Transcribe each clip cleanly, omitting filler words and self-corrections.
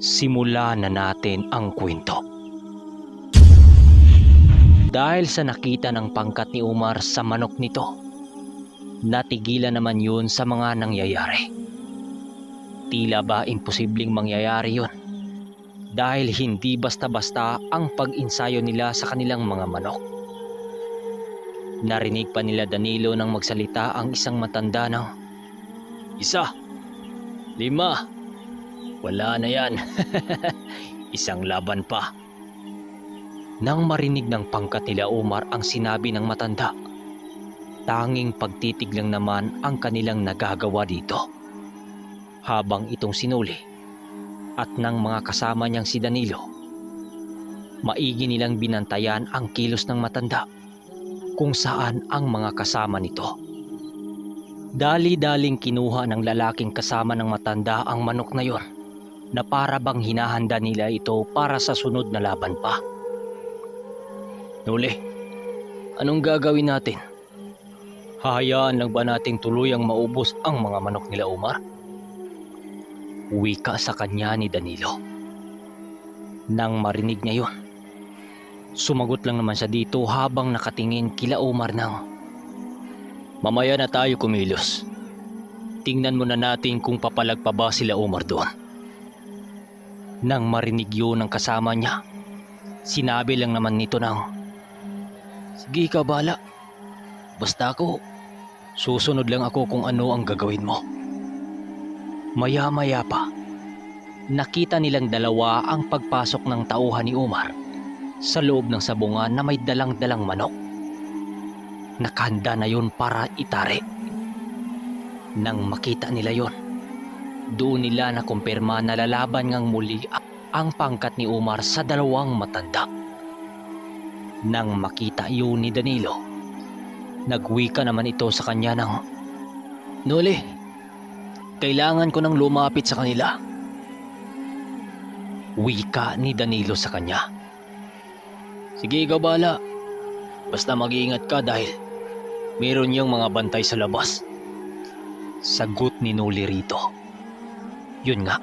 Simulan na natin ang kwento. Dahil sa nakita ng pangkat ni Umar sa manok nito, natigilan naman yun sa mga nangyayari. Tila ba imposibleng mangyayari yun dahil hindi basta-basta ang pag-insayo nila sa kanilang mga manok. Narinig pa nila Danilo nang magsalita ang isang matanda ng, "Isa, 5, wala na yan, isang laban pa." Nang marinig ng pangkat nila Umar ang sinabi ng matanda, tanging pagtitig lang naman ang kanilang nagagawa dito. Habang itong sinuli at ng mga kasama niyang si Danilo, maigi nilang binantayan ang kilos ng matanda kung saan ang mga kasama nito. Dali-daling kinuha ng lalaking kasama ng matanda ang manok na yon na para bang hinahanda nila ito para sa sunod na laban pa. "Nuli, anong gagawin natin? Hahayaan lang ba nating tuluyang maubos ang mga manok nila Umar?" Wika sa kanya ni Danilo. Nang marinig niya yun, sumagot lang naman siya dito habang nakatingin kila Umar ng, "Mamaya na tayo kumilos. Tingnan muna natin kung papalag pa ba sila Umar doon." Nang marinig yun ng kasama niya, sinabi lang naman nito ng, "Sige ka bala. Basta ako, susunod lang ako kung ano ang gagawin mo." Maya-maya pa, nakita nilang dalawa ang pagpasok ng tauhan ni Umar sa loob ng sabungan na may dalang-dalang manok. Nakahanda na yun para itari. Nang makita nila yon, doon nila nakumpirma na lalaban ngang muli ang pangkat ni Umar sa dalawang matanda. Nang makita yun ni Danilo, nagwika naman ito sa kanya ng, "Noli, kailangan ko nang lumapit sa kanila." Wika ni Danilo sa kanya. "Sige, ikaw bahala. Basta mag-iingat ka dahil meron yung mga bantay sa labas." Sagot ni Noli rito. Yun nga,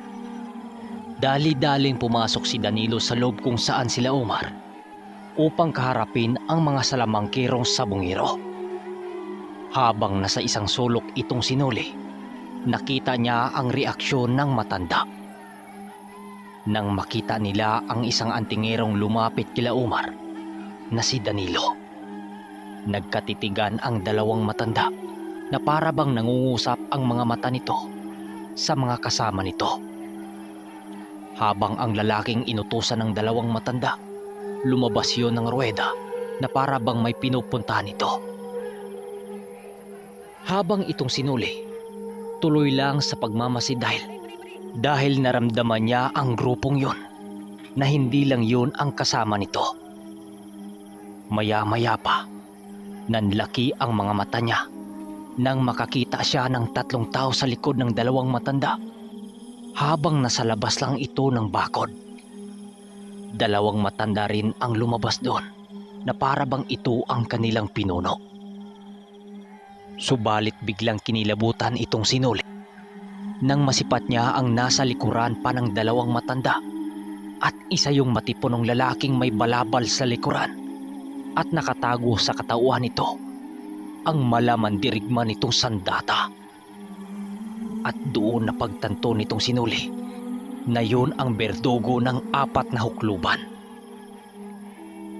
dali-daling pumasok si Danilo sa loob kung saan sila Umar upang kaharapin ang mga salamangkirong sabungero. Habang nasa isang sulok itong si Noli, nakita niya ang reaksyon ng matanda. Nang makita nila ang isang antingerong lumapit kila Umar na si Danilo, nagkatitigan ang dalawang matanda na para bang nangungusap ang mga mata nito sa mga kasama nito. Habang ang lalaking inutusan ng dalawang matanda, lumabas yun ng ruweda na para bang may pinupuntahan nito. Habang itong sinuli, tuloy lang sa pagmamasid dahil naramdaman niya ang grupong yon na hindi lang yun ang kasama nito. Maya-maya pa, nanlaki ang mga mata niya nang makakita siya ng 3 tao sa likod ng dalawang matanda habang nasa labas lang ito ng bakod. 2 matanda rin ang lumabas doon na para bang ito ang kanilang pinuno. Subalit biglang kinilabutan itong sinuli nang masipat niya ang nasa likuran pa ng 2 matanda at isa yung matipunong lalaking may balabal sa likuran at nakatago sa katauhan nito ang malamandirigma nitong sandata. At doon napagtanto nitong sinuli na yun ang berdugo ng 4 na hukluban.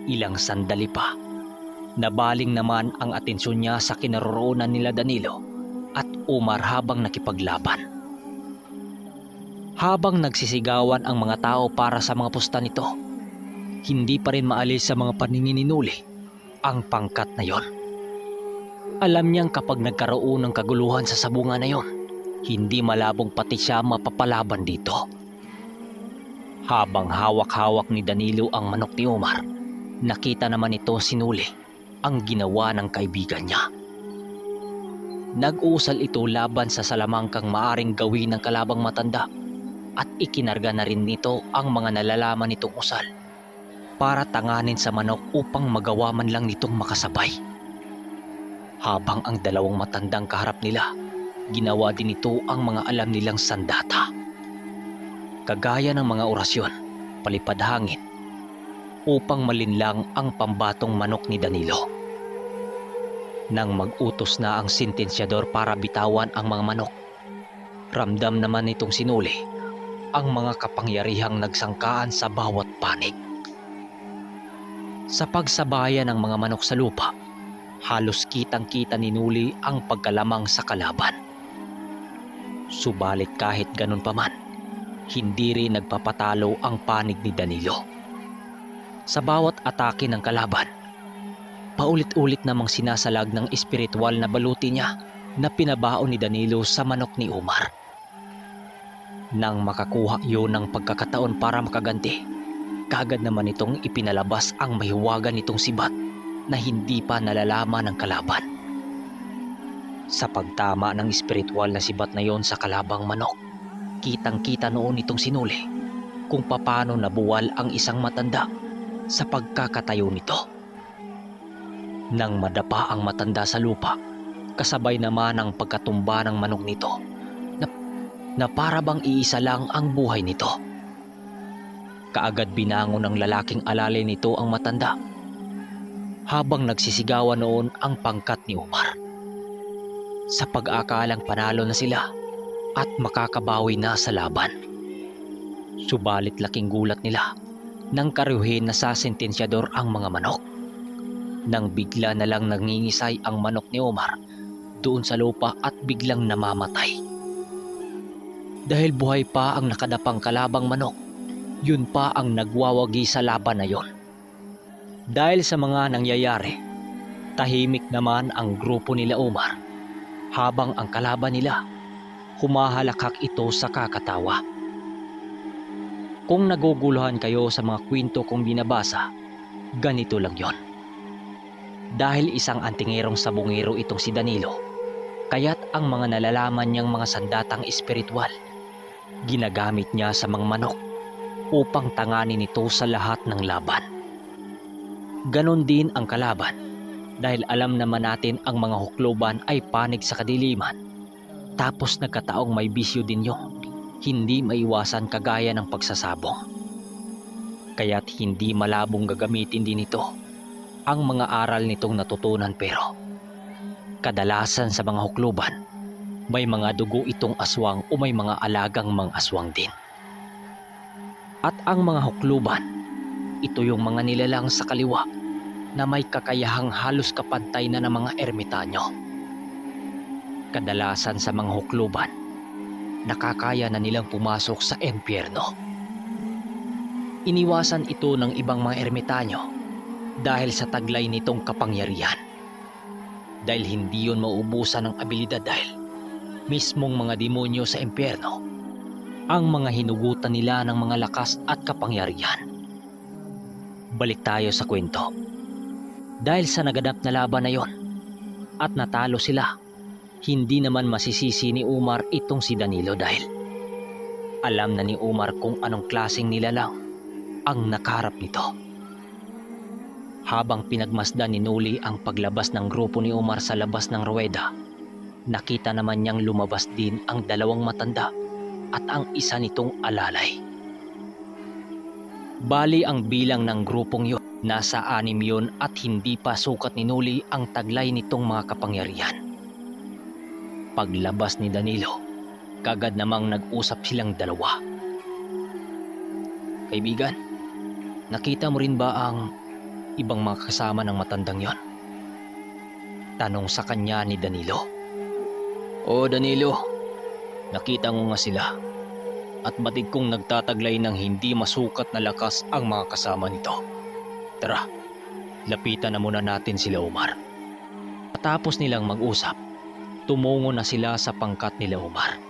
Ilang sandali pa, nabaling naman ang atensyon niya sa kinaroroonan nila Danilo at Umar habang nakipaglaban. Habang nagsisigawan ang mga tao para sa mga pusta nito, hindi pa rin maalis sa mga paningin ni Noli ang pangkat na yon. Alam niyang kapag nagkaroon ng kaguluhan sa sabungan na yon, hindi malabong pati siya mapapalaban dito. Habang hawak-hawak ni Danilo ang manok ni Umar, nakita naman ito si Noli ang ginawa ng kaibigan niya. Nag-usal ito laban sa salamangkang maaring gawin ng kalabang matanda at ikinarga na rin nito ang mga nalalaman nitong usal para tanganin sa manok upang magawa man lang nitong makasabay. Habang ang 2 matandang kaharap nila, ginawa din ito ang mga alam nilang sandata. kagaya ng mga orasyon, palipad hangin, upang malinlang ang pambatong manok ni Danilo. Nang mag-utos na ang sentensyador para bitawan ang mga manok, ramdam naman nitong sinuli ang mga kapangyarihang nagsangkaan sa bawat panig. Sa pagsabayan ng mga manok sa lupa, halos kitang-kita ni Nuli ang pagkalamang sa kalaban. Subalit kahit ganun pa man, hindi rin nagpapatalo ang panig ni Danilo. Sa bawat atake ng kalaban, paulit-ulit namang sinasalag ng espiritual na baluti niya na pinabaon ni Danilo sa manok ni Umar. Nang makakuha yun ng pagkakataon para makaganti, kaagad naman itong ipinalabas ang mahiwagan nitong sibat na hindi pa nalalaman ng kalaban. Sa pagtama ng espiritual na sibat na yon sa kalabang manok, kitang-kita noon itong sinuli kung papaano nabuwal ang isang matanda sa pagkakatayo nito. Nang madapa ang matanda sa lupa, kasabay naman ang pagkatumba ng manok nito na para bang iisa lang ang buhay nito. Kaagad binangon ng lalaking alalay nito ang matanda habang nagsisigawan noon ang pangkat ni Umar. Sa pag-aakalang panalo na sila at makakabawi na sa laban. Subalit laking gulat nila nang karyuhin na sa sentensyador ang mga manok. Nang bigla na lang nangingisay ang manok ni Umar doon sa lupa at biglang namamatay. Dahil buhay pa ang nakadapang kalabang manok, yun pa ang nagwawagi sa laban na yon. Dahil sa mga nangyayari, tahimik naman ang grupo nila Umar habang ang kalaban nila humahalakak ito sa kakatawa. Kung naguguluhan kayo sa mga kwento kong binabasa, ganito lang yon. Dahil isang antingerong sabungero itong si Danilo, kaya't ang mga nalalaman niyang mga sandatang espiritual, ginagamit niya sa mga manok upang tanganin ito sa lahat ng laban. Ganon din ang kalaban dahil alam naman natin ang mga hukloban ay panig sa kadiliman, tapos nagkataong may bisyo din yung hindi maiwasan kagaya ng pagsasabong. Kaya't hindi malabong gagamitin din ito ang mga aral nitong natutunan, pero kadalasan sa mga hukloban may mga dugo itong aswang o may mga alagang mga aswang din. At ang mga hukloban, ito yung mga nilalang sa kaliwa na may kakayahang halos kapantay na ng mga ermitanyo. Kadalasan sa mga hukloban, nakakaya na nilang pumasok sa impyerno. Iniwasan ito ng ibang mga ermitanyo dahil sa taglay nitong kapangyarihan. Dahil hindi yun mauubusan ng abilidad dahil mismong mga demonyo sa impyerno ang mga hinugutan nila ng mga lakas at kapangyarihan. Balik tayo sa kwento. Dahil sa naganap na laban na yon at natalo sila, hindi naman masisisi ni Umar itong si Danilo dahil alam na ni Umar kung anong klaseng nilalang ang nakaharap nito. Habang pinagmasdan ni Nuli ang paglabas ng grupo ni Umar sa labas ng ruweda, nakita naman niyang lumabas din ang dalawang matanda at ang isa nitong alalay. Bali ang bilang ng grupong yun, nasa 6 yun at hindi pa sukat ni Nuli ang taglay nitong mga kapangyarihan. Paglabas ni Danilo, kagad namang nag-usap silang dalawa. Kaibigan, nakita mo rin ba ang ibang mga kasama ng matandang yon? Tanong sa kanya ni Danilo. O Danilo, nakita ko nga sila at batid kong nagtataglay ng hindi masukat na lakas ang mga kasama nito. Tara, lapitan na muna natin sila Umar. Matapos nilang mag-usap, tumungo na sila sa pangkat nila Umar.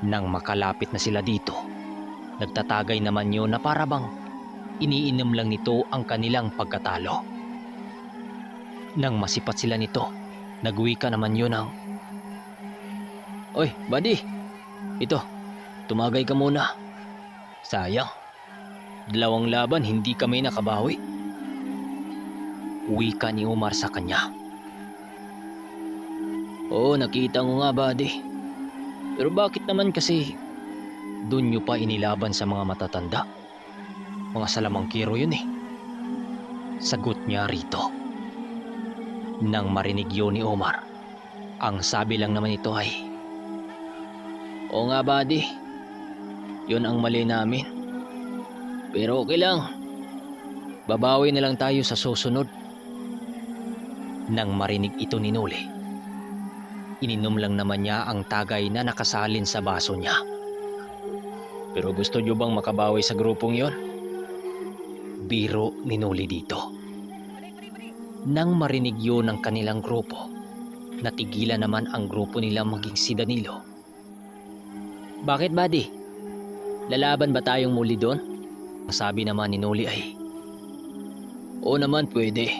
Nang makalapit na sila dito, nagtatagay naman yun na parabang iniinom lang nito ang kanilang pagkatalo. Nang masipat sila nito, nagwika naman yun ng, "Oy, buddy, ito, tumagay ka muna. Sayang, 2 laban hindi kami nakabawi." Wika ni Umar sa kanya. "Oo, nakita ko nga buddy. Pero bakit naman kasi Doon nyo pa inilaban sa mga matatanda? Mga salamangkiro yun eh. Sagot niya rito. Nang marinig yun ni Omar, ang sabi lang naman ito ay, "Oo nga buddy, yun ang mali namin. Pero okay lang, babawi na lang tayo sa susunod." Nang marinig ito ni Noli, ininom lang naman niya ang tagay na nakasalin sa baso niya. "Pero gusto niyo bang makabawi sa grupong yon?" Biro ni Noli dito. Nang marinig yun ng kanilang grupo, natigilan naman ang grupo nila maging si Danilo. "Bakit buddy? Lalaban ba tayong muli doon?" Ang sabi naman ni Noli ay, "Oo naman pwede.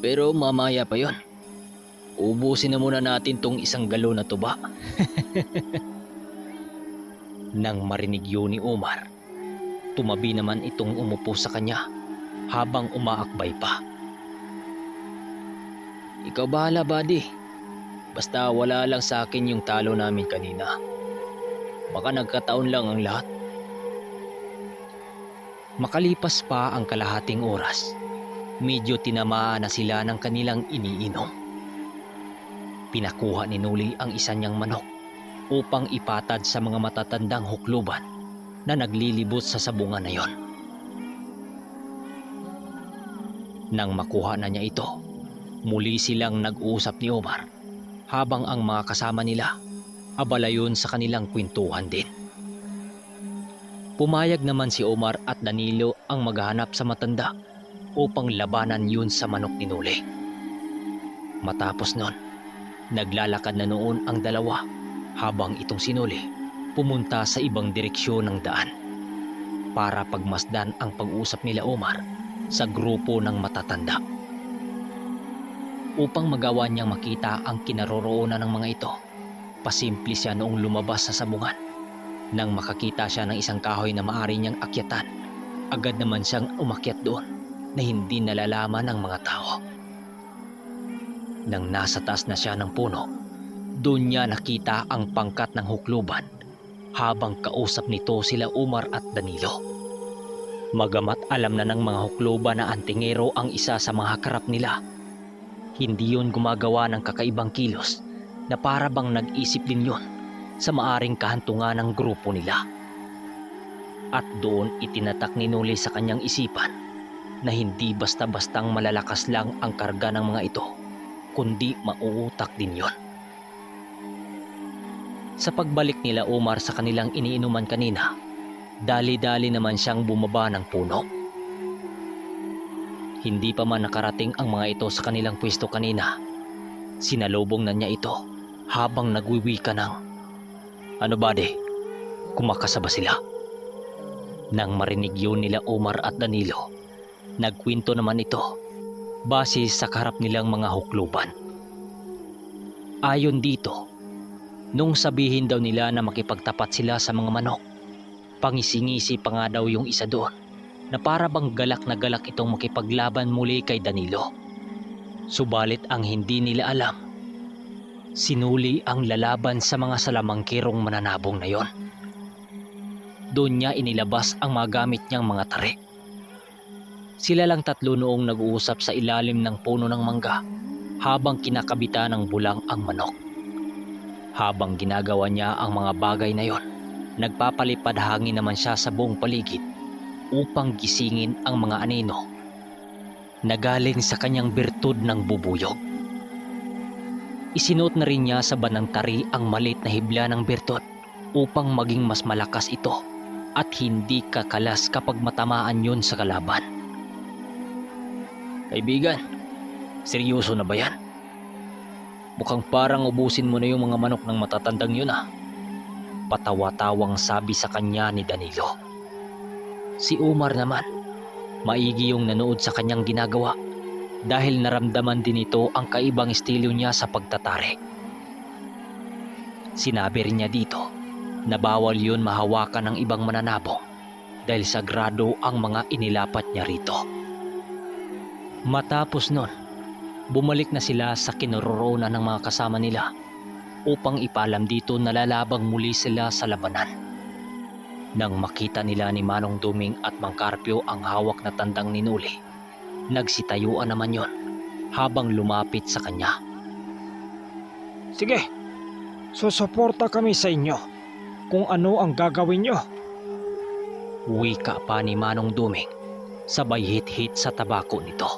Pero mamaya pa yon. Ubusin na muna natin tong 1 galon na tuba." Nang marinig yun ni Omar, tumabi naman itong umupo sa kanya habang umaakbay pa. "Ikaw bahala buddy. Basta wala lang sa akin yung talo namin kanina. Baka nagkataon lang ang lahat." Makalipas pa ang kalahating oras, medyo tinamaan na sila ng kanilang iniinom. Pinakuha ni Noli ang isa niyang manok upang ipatad sa mga matatandang hukluban na naglilibot sa sabungan na yon. Nang makuha na niya ito, muli silang nag-uusap ni Omar habang ang mga kasama nila abala yun sa kanilang kwentuhan din. Pumayag naman si Omar at Danilo ang maghanap sa matanda upang labanan yun sa manok ni Noli. Matapos nun, naglalakad na noon ang dalawa habang itong si Noli pumunta sa ibang direksyon ng daan para pagmasdan ang pag-usap nila Omar sa grupo ng matatanda. Upang magawa niyang makita ang kinaroroonan ng mga ito, pasimple siya noong lumabas sa sabungan. Nang makakita siya ng isang kahoy na maaari niyang akyatan, agad naman siyang umakyat doon na hindi nalalaman ng mga tao. Nang nasa taas na siya ng puno, doon niya nakita ang pangkat ng hukluban habang kausap nito sila Omar at Danilo. Magamat alam na ng mga hukluban na antingero ang isa sa mga karap nila, hindi yun gumagawa ng kakaibang kilos na para bang nag-isip din yun sa maaring kahantungan ng grupo nila. At doon itinatak ni Noli sa kanyang isipan na hindi basta-bastang malalakas lang ang karga ng mga ito, kundi mauutak din yon. Sa pagbalik nila Omar sa kanilang iniinuman kanina, dali-dali naman siyang bumaba ng puno. Hindi pa man nakarating ang mga ito sa kanilang pwesto kanina, sinalubong na niya ito habang nagwiwika ng, "Ano buddy, kumakasa ba sila?" Nang marinig yun nila Omar at Danilo, nagkwento naman ito base sa kaharap nilang mga hukluban. Ayon dito, nung sabihin daw nila na makipagtapat sila sa mga manok, pangisingisi pa nga daw yung isa doon na para bang galak na galak itong makipaglaban muli kay Danilo. Subalit ang hindi nila alam, sinuli ang lalaban sa mga salamangkirong mananabong na yon. Doon niya inilabas ang mga gamit niyang mga tari. Sila lang tatlo noong nag-uusap sa ilalim ng puno ng mangga habang kinakabita ng bulang ang manok. Habang ginagawa niya ang mga bagay na yon, nagpapalipad hangin naman siya sa buong paligid upang gisingin ang mga anino na galing sa kanyang birtud ng bubuyog. Isinuot na rin niya sa banang tari ang maliit na hibla ng birtud upang maging mas malakas ito at hindi kakalas kapag matamaan yun sa kalaban. "Kaibigan, seryoso na ba yan? Mukhang parang ubusin mo na yung mga manok ng matatandang yun ah." Patawa-tawang sabi sa kanya ni Danilo. Si Omar naman, maigi yung nanood sa kanyang ginagawa dahil naramdaman din ito ang kaibang estilo niya sa pagtatari. Sinabi rin niya dito na bawal yun mahawakan ng ibang mananabong dahil sagrado ang mga inilapat niya rito. Matapos nun, bumalik na sila sa kinaroroonan ng mga kasama nila upang ipaalam dito na lalabang muli sila sa labanan. Nang makita nila ni Manong Duming at Mang Carpio ang hawak na tandang ni Noli, nagsitayuan naman yon habang lumapit sa kanya. Sige, susuporta kami sa inyo kung ano ang gagawin nyo. Wika pa ni Manong Duming sabay hit-hit sa tabako nito.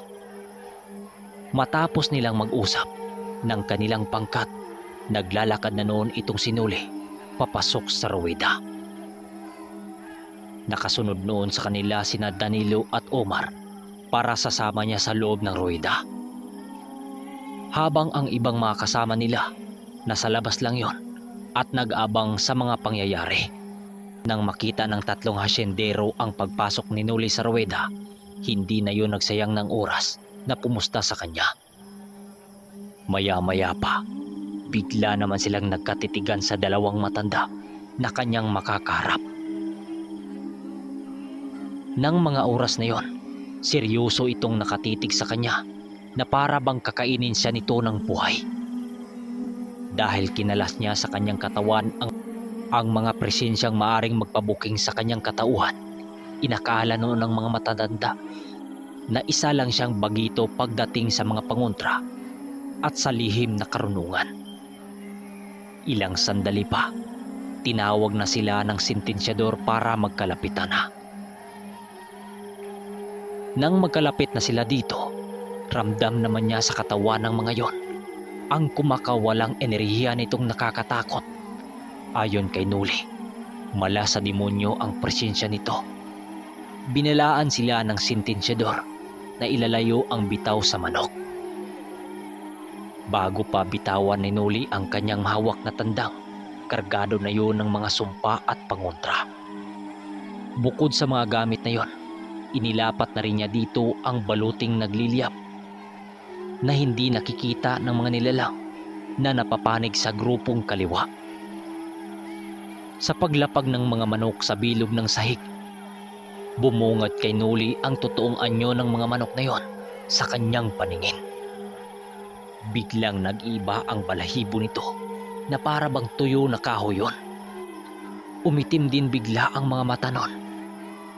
Matapos nilang mag-usap ng kanilang pangkat, naglalakad na noon itong si Noli papasok sa ruweda. Nakasunod noon sa kanila sina Danilo at Omar para sasama niya sa loob ng ruweda. Habang ang ibang mga kasama nila nasa labas lang yon at nag-abang sa mga pangyayari. Nang makita ng tatlong hasyendero ang pagpasok ni Noli sa ruweda, hindi na yon nagsayang ng oras na pumusta sa kanya. Maya-maya pa, bigla naman silang nagkatitigan sa dalawang matanda na kanyang makakarap. Nang mga oras na yon, seryoso itong nakatitig sa kanya na para bang kakainin siya nito ng buhay. Dahil kinalas niya sa kanyang katawan ang mga presensyang maaring magpabuking sa kanyang katauhan, inakala noon ng mga matatanda na isa lang siyang bagito pagdating sa mga pangontra at sa lihim na karunungan. Ilang sandali pa, tinawag na sila ng sentensyador para magkalapitan na. Nang magkalapit na sila dito, ramdam naman niya sa katawan ng mga yon ang kumakawalang enerhiya nitong nakakatakot. Ayon kay Noli, mala sa demonyo ang presensya nito. Binalaan sila ng sentensyador na ilalayo ang bitaw sa manok. Bago pa bitawan ni Noli ang kanyang hawak na tandang, kargado na yon ng mga sumpa at pangontra. Bukod sa mga gamit na yon, inilapat na rin niya dito ang baluting nagliliyab na hindi nakikita ng mga nilalang na napapanig sa grupong kaliwa. Sa paglapag ng mga manok sa bilog ng sahig, bumungad kay Noli ang totoong anyo ng mga manok na yon sa kanyang paningin. Biglang nag-iba ang balahibo nito na para bang tuyo na kahoy yon. Umitim din bigla ang mga mata nun.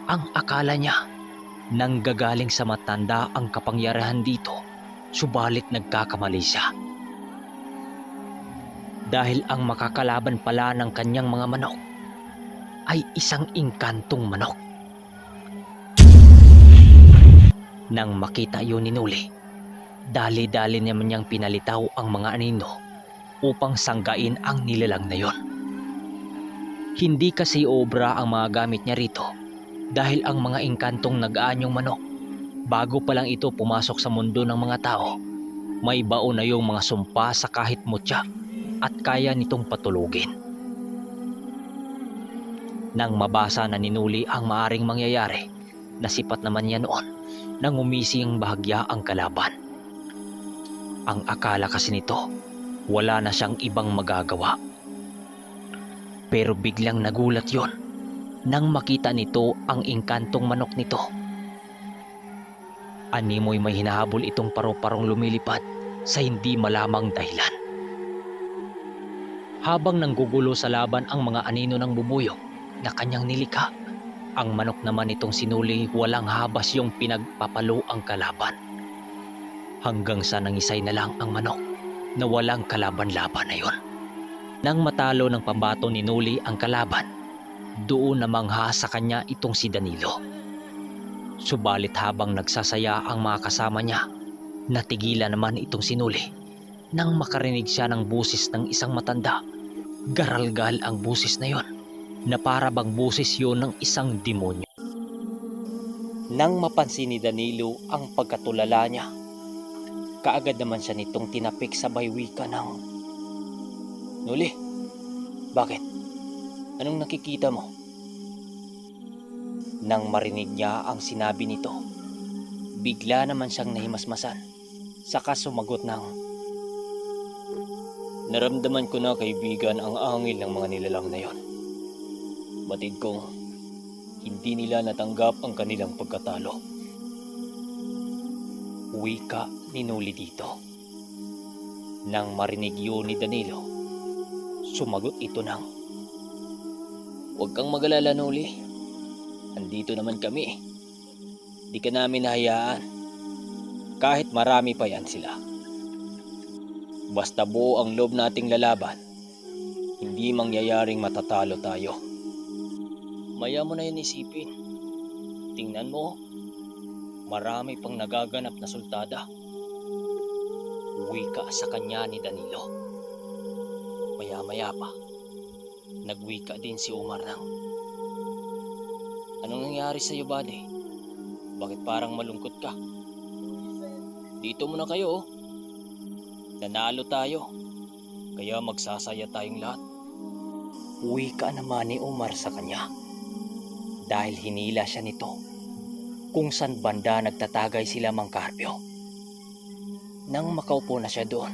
Ang akala niya nanggagaling sa matanda ang kapangyarihan dito, subalit nagkakamali siya. Dahil ang makakalaban pala ng kanyang mga manok ay isang inkantong manok. Nang makita yun ni Noli, dali-dali naman niyang pinalitaw ang mga anino upang sanggain ang nilalang na yon. Hindi kasi obra ang mga gamit niya rito dahil ang mga inkantong nag-aanyong manok, bago pa lang ito pumasok sa mundo ng mga tao, may baon na yung mga sumpa sa kahit mutya at kaya nitong patulugin. Nang mabasa na ni Noli ang maaring mangyayari, nasipat naman niya noon nang umising bahagya ang kalaban. Ang akala kasi nito, wala na siyang ibang magagawa. Pero biglang nagulat yon nang makita nito ang inkantong manok nito. Animoy may hinahabol itong paru-parong lumilipad sa hindi malamang dahilan. Habang nanggugulo sa laban ang mga anino ng bubuyog na kanyang nilikha, ang manok naman itong si Noli walang habas yung pinagpapalo ang kalaban. Hanggang sa nangisay na lang ang manok na walang kalaban-laban na yon. Nang matalo ng pambato ni Noli ang kalaban, doon namangha sa kanya itong si Danilo. Subalit habang nagsasaya ang mga kasama niya, natigilan naman itong si Noli nang makarinig siya ng busis ng isang matanda. Garalgal ang busis na yon na para bang busis yon ng isang demonyo. Nang mapansin ni Danilo ang pagkatulala niya, kaagad naman siya nitong tinapik sa baywika ng, "Noli, bakit? Anong nakikita mo?" Nang marinig niya ang sinabi nito, bigla naman siyang nahimasmasan, saka sumagot ng, "Naramdaman ko na, kaibigan, ang angil ng mga nilalang na yon. Batid kong hindi nila natanggap ang kanilang pagkatalo." Wika ni Noli dito. Nang marinig yun ni Danilo, sumagot ito ng, Huwag kang mag-alala, Noli. Andito naman kami. Di ka namin hahayaan. Kahit marami pa yan sila. Basta buo ang loob nating lalaban, hindi mangyayaring matatalo tayo. Maya mo na yun isipin. Tingnan mo, marami pang nagaganap na sultada. Uwi ka sa kanya ni Danilo. Maya-maya pa, nagwika din si Umar nang, "Anong nangyari sa'yo, buddy? Bakit parang malungkot ka? Dito muna kayo, oh. Nanalo tayo, kaya magsasaya tayong lahat." Uwi ka naman ni Umar sa kanya dahil hinila siya nito kung saan banda nagtatagay sila Mang Carpio. Nang makaupo na siya doon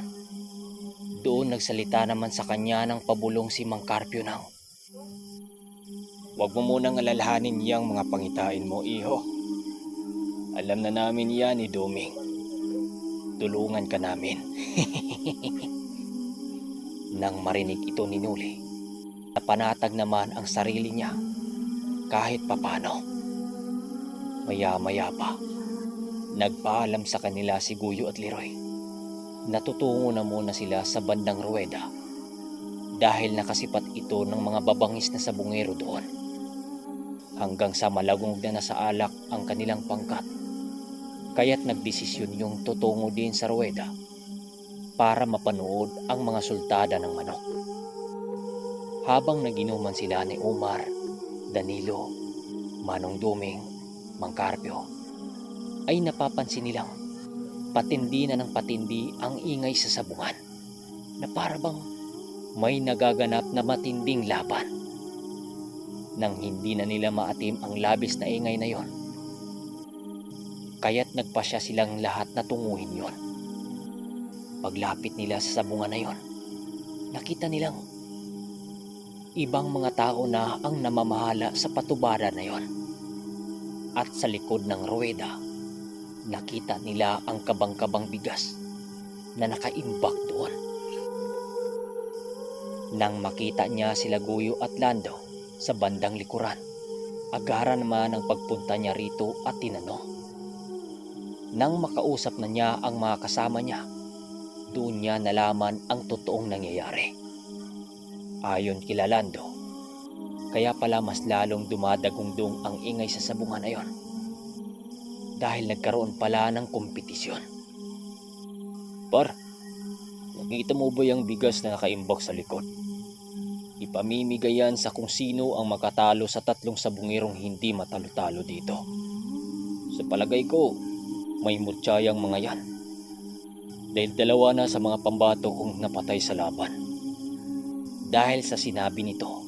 nagsalita naman sa kanya ng pabulong si Mang Carpio nang, "Huwag mo munang alalahanin yang mga pangitain mo, iho. Alam na namin yan ni Doming. Tulungan ka namin." Nang marinig ito ni Noli, napanatag naman ang sarili niya kahit papano. Maya-maya pa, nagpaalam sa kanila si Guyo at Leroy. Natutungo na muna sila sa bandang Rueda dahil nakasipat ito ng mga babangis na sabungero doon. Hanggang sa malagong na sa alak ang kanilang pangkat, kaya't nagdesisyon yung tutungo din sa Rueda para mapanood ang mga sultada ng manok. Habang naginuman sila ni Umar, Danilo, Manong Doming, Mang Carpio, ay napapansin nilang patindi na ng patindi ang ingay sa sabungan, na parabang may nagaganap na matinding laban. Nang hindi na nila maatim ang labis na ingay na yon, kaya't nagpasya silang lahat na tunguhin yon. Paglapit nila sa sabungan na yon, nakita nilang ibang mga tao na ang namamahala sa patubaran na yon. At sa likod ng Rueda, nakita nila ang kabang-kabang bigas na nakaimbak doon. Nang makita niya sila Guyo at Lando sa bandang likuran, agara naman ang pagpunta niya rito at tinanong. Nang makausap na niya ang mga kasama niya, doon niya nalaman ang totoong nangyayari. Ayon kila Lando, kaya pala mas lalong dumadagundong ang ingay sa sabungan na yon dahil nagkaroon pala ng kompetisyon. "Par, nakita mo ba yung bigas na nakaimbak sa likod? Ipamimigay yan sa kung sino ang makatalo sa 3 sabungerong hindi matalo-talo dito. Sa palagay ko, may mutsyayang mga yan. Dahil 2 na sa mga pambato kong napatay sa laban." Dahil sa sinabi nito,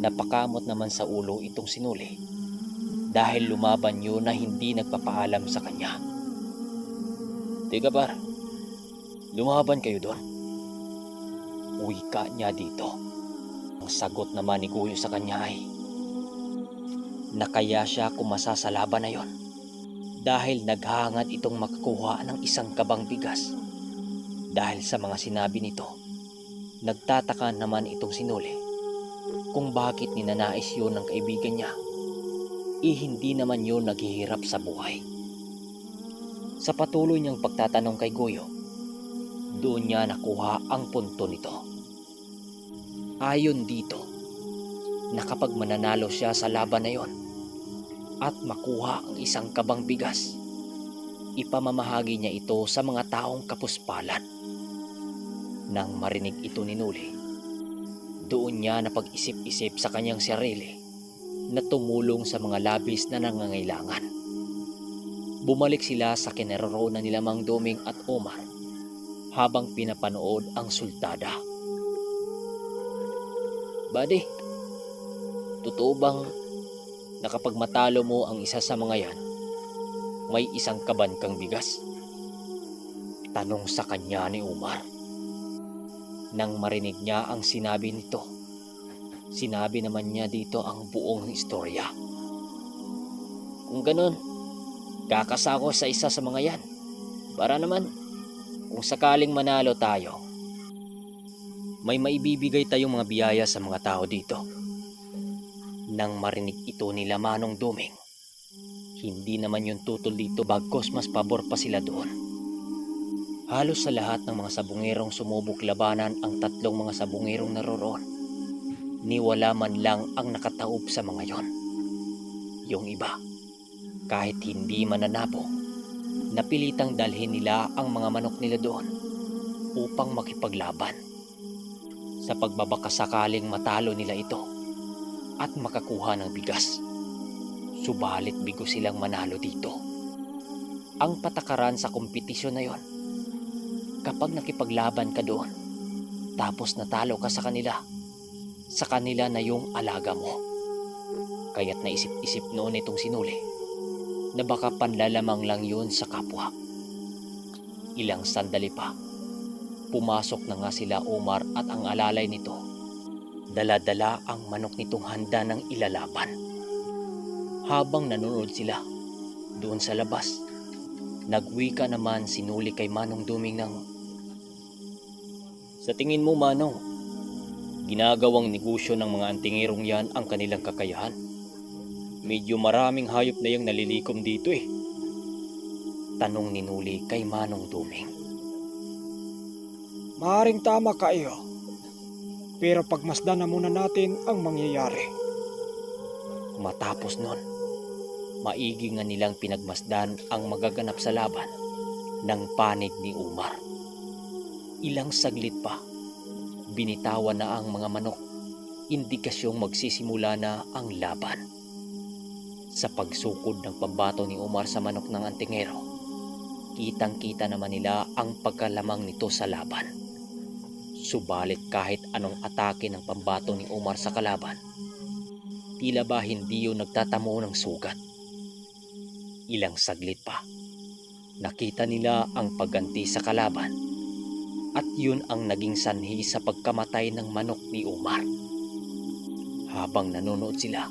napakamot naman sa ulo itong sinuli dahil lumaban yun na hindi nagpapaalam sa kanya. "Teka par, lumaban kayo doon?" Wika niya dito. Ang sagot naman ni Guyo sa kanya ay, nakaya siya kumasa sa laban na yon dahil naghangad itong makakuha ng isang kabang bigas. Dahil sa mga sinabi nito, nagtataka naman itong sinuli kung bakit ninanais yun ng kaibigan niya. Hindi naman yun naghihirap sa buhay. Sa patuloy niyang pagtatanong kay Guyo, doon niya nakuha ang punto nito. Ayon dito, na kapag mananalo siya sa laban na yon at makuha ang isang kabang bigas, ipamamahagi niya ito sa mga taong kapuspalan. Nang marinig ito ni Noli, doon niya napag-isip-isip sa kanyang sarili na tumulong sa mga labis na nangangailangan. Bumalik sila sa kinaroroonan nila Mang Doming at Omar habang pinapanood ang sultada. "Buddy, totoo bang na kapag matalo mo ang isa sa mga yan, may isang kaban kang bigas?" Tanong sa kanya ni Omar. Nang marinig niya ang sinabi nito, sinabi naman niya dito ang buong istorya. "Kung ganun, kakasako sa isa sa mga yan. Para naman, kung sakaling manalo tayo, may maibibigay tayong mga biyaya sa mga tao dito. Nang marinig ito nila Manong Duming, hindi naman yung tutol dito bagkos mas pabor pa sila doon. Halos sa lahat ng mga sabungerong sumubok labanan ang tatlong mga sabungerong naroroon, niwala man lang ang nakataob sa mga yon. Yung iba, kahit hindi mananabo, napilitang dalhin nila ang mga manok nila doon upang makipaglaban sa pagbabakasakaling matalo nila ito at makakuha ng bigas. Subalit bigo silang manalo dito. Ang patakaran sa kompetisyon na yon, kapag nakipaglaban ka doon tapos natalo ka sa kanila na yung alaga mo. Kaya't naisip-isip noon itong sinuli na baka panlalamang lang yun sa kapwa. Ilang sandali pa, pumasok na nga sila Omar at ang alalay nito. Dala-dala ang manok nitong handa ng ilalaban. Habang nanonood sila doon sa labas, nagwika naman sinuli kay Manong Duming ng, "Sa tingin mo, Manong, ginagawang negosyo ng mga antingerong yan ang kanilang kakayahan? Medyo maraming hayop na yung nalilikom dito eh." Tanong ni Nuli kay Manong Duming. Maaring tama ka iyo. Pero pagmasdan na muna natin ang mangyayari. Matapos nun, maigi nga nilang pinagmasdan ang magaganap sa laban ng panig ni Umar. Ilang saglit pa, binitawan na ang mga manok, indikasyong magsisimula na ang laban. Sa pagsukod ng pambato ni Umar sa manok ng antingero, kitang-kita naman nila ang pagkalamang nito sa laban. Subalit kahit anong atake ng pambato ni Umar sa kalaban, tila ba hindi yun nagtatamo ng sugat. Ilang saglit pa, nakita nila ang pagganti sa kalaban at yun ang naging sanhi sa pagkamatay ng manok ni Umar. Habang nanonood sila,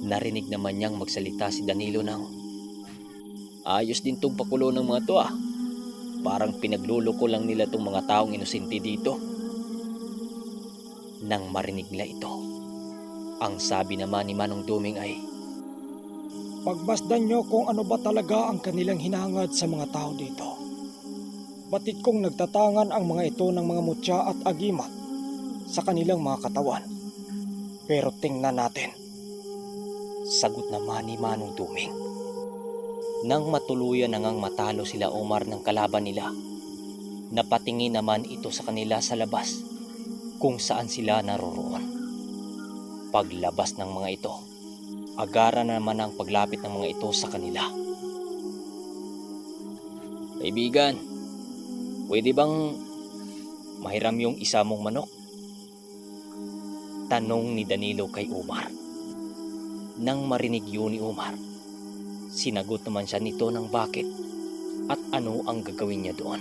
narinig naman niyang magsalita si Danilo ng, "Ayos din tong pakulo ng mga to ah. Parang pinagluloko lang nila tong mga taong inosente dito." Nang marinig nila ito, ang sabi naman ni Manong Duming ay, Pagmasdan nyo kung ano ba talaga ang kanilang hinangad sa mga tao dito. Batid kong nagtatangan ang mga ito ng mga mutya at agimat sa kanilang mga katawan. Pero tingnan natin. sagot naman ni Manong Duming. Nang matuluyan na ngang matalo sila Omar ng kalaban nila, napatingin naman ito sa kanila sa labas kung saan sila naroroon. Paglabas ng mga ito, agara na naman ang paglapit ng mga ito sa kanila. "Kaibigan, pwede bang mahiram yung isa mong manok?" Tanong ni Danilo kay Omar. Nang marinig yun ni Omar, sinagot naman siya nito ng bakit at ano ang gagawin niya doon.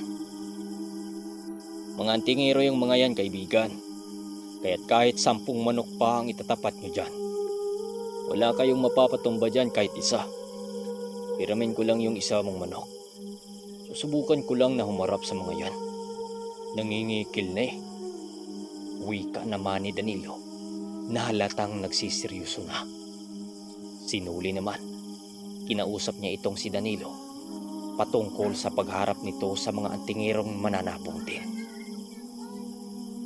"Mga antingero yung mga yan, kaibigan. Kaya't kahit 10 manok pa ang itatapat nyo dyan, wala kayong mapapatumba dyan kahit isa. Hiramin ko lang yung isa mong manok. Susubukan ko lang na humarap sa mga yan. Nangingikil na eh." Wika naman ni Danilo na halatang nagsiseryoso na. Sinuli naman, kinausap niya itong si Danilo patungkol sa pagharap nito sa mga antingerong mananapong din.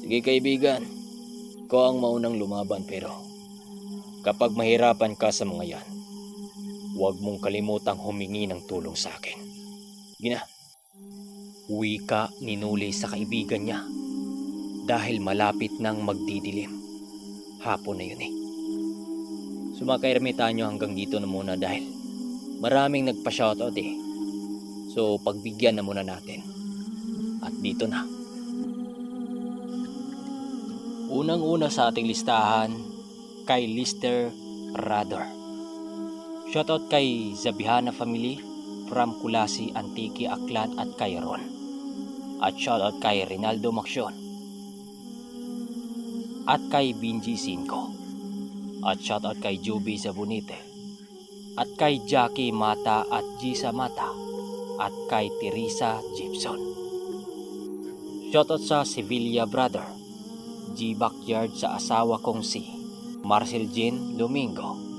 "Sige kaibigan, ikaw ang maunang lumaban pero kapag mahirapan ka sa mga yan, huwag mong kalimutang humingi ng tulong sa akin. Gina." Wika ni Nuli sa kaibigan niya dahil malapit nang magdidilim. Hapon na yun eh. Sumakay ermitanyo hanggang dito na muna dahil maraming nagpa-shoutout eh. So pagbigyan na muna natin. At dito na. Unang-una sa ating listahan, kay Lister Rador. Shoutout kay Zabihana family from Kulasi, Antique, Aklan at kay Ron. At shoutout kay Rinaldo Maksyon. At kay Binji Cinco. At shoutout kay Juby Zabunite. At kay Jackie Mata at Gisa Mata. At kay Teresa Gibson. Shoutout sa Sevilla Brother, G Backyard sa asawa kong si Marcel Jean Domingo,